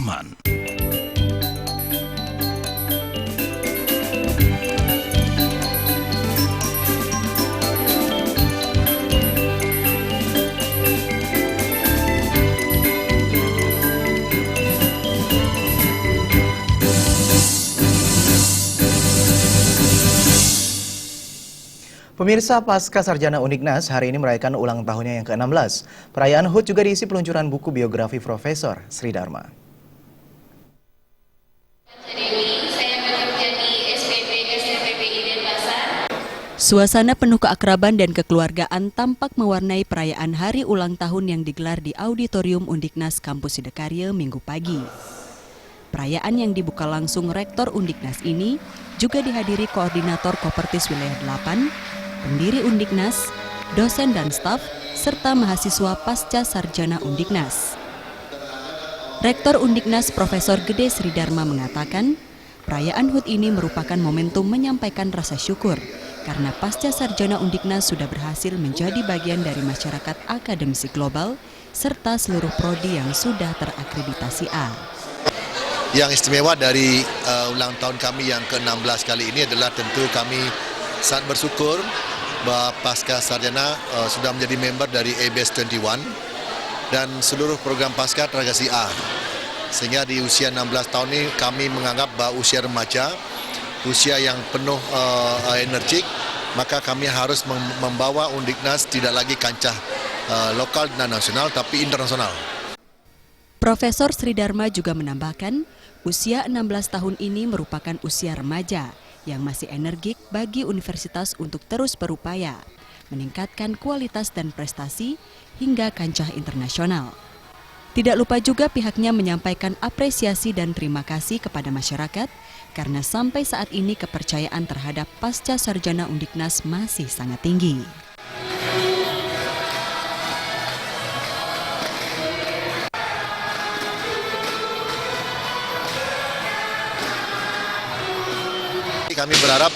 teman. Pemirsa, Pasca Sarjana Undiknas hari ini merayakan ulang tahunnya yang ke-16. Perayaan HUT juga diisi peluncuran buku biografi Profesor Sri Dharma. Suasana penuh keakraban dan kekeluargaan tampak mewarnai perayaan hari ulang tahun yang digelar di Auditorium Undiknas Kampus Sidakarya Minggu pagi. Perayaan yang dibuka langsung Rektor Undiknas ini juga dihadiri Koordinator Kopertis Wilayah 8, pendiri Undiknas, dosen dan staf, serta mahasiswa pasca sarjana Undiknas. Rektor Undiknas Profesor Gede Sri Dharma mengatakan, perayaan HUT ini merupakan momentum menyampaikan rasa syukur karena pasca sarjana Undiknas sudah berhasil menjadi bagian dari masyarakat akademisi global serta seluruh prodi yang sudah terakreditasi A. Yang istimewa dari ulang tahun kami yang ke-16 kali ini adalah tentu kami sangat bersyukur bahwa pasca sarjana sudah menjadi member dari ABS 21 dan seluruh program pasca terakreditasi A. Sehingga di usia 16 tahun ini kami menganggap bahwa usia remaja, usia yang penuh energik, maka kami harus membawa Undiknas tidak lagi kancah lokal dan nasional tapi internasional. Profesor Sri Dharma juga menambahkan, usia 16 tahun ini merupakan usia remaja yang masih energik bagi universitas untuk terus berupaya, meningkatkan kualitas dan prestasi hingga kancah internasional. Tidak lupa juga pihaknya menyampaikan apresiasi dan terima kasih kepada masyarakat karena sampai saat ini kepercayaan terhadap pasca sarjana Undiknas masih sangat tinggi. Kami berharap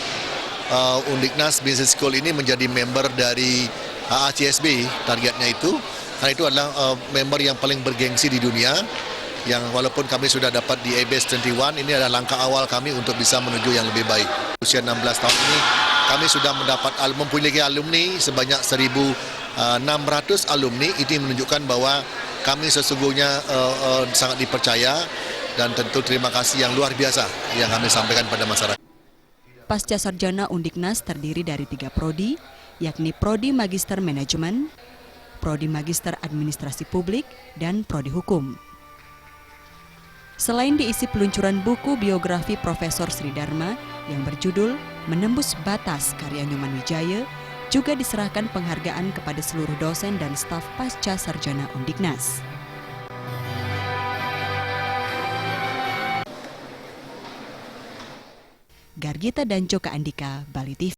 Undiknas Business School ini menjadi member dari ACSB, targetnya itu. Karena itu adalah member yang paling bergengsi di dunia, yang walaupun kami sudah dapat di ABS 21, ini adalah langkah awal kami untuk bisa menuju yang lebih baik. Usia 16 tahun ini, kami sudah mempunyai alumni sebanyak 1.600 alumni. Ini menunjukkan bahwa kami sesungguhnya sangat dipercaya dan tentu terima kasih yang luar biasa yang kami sampaikan pada masyarakat. Pasca sarjana Undiknas terdiri dari 3 prodi, yakni Prodi Magister Manajemen, Prodi Magister Administrasi Publik, dan Prodi Hukum. Selain diisi peluncuran buku biografi Profesor Sri Dharma yang berjudul Menembus Batas karya Nyoman Wijaya, juga diserahkan penghargaan kepada seluruh dosen dan staf pasca sarjana Undiknas. Gargita Danco Andika, Bali TV.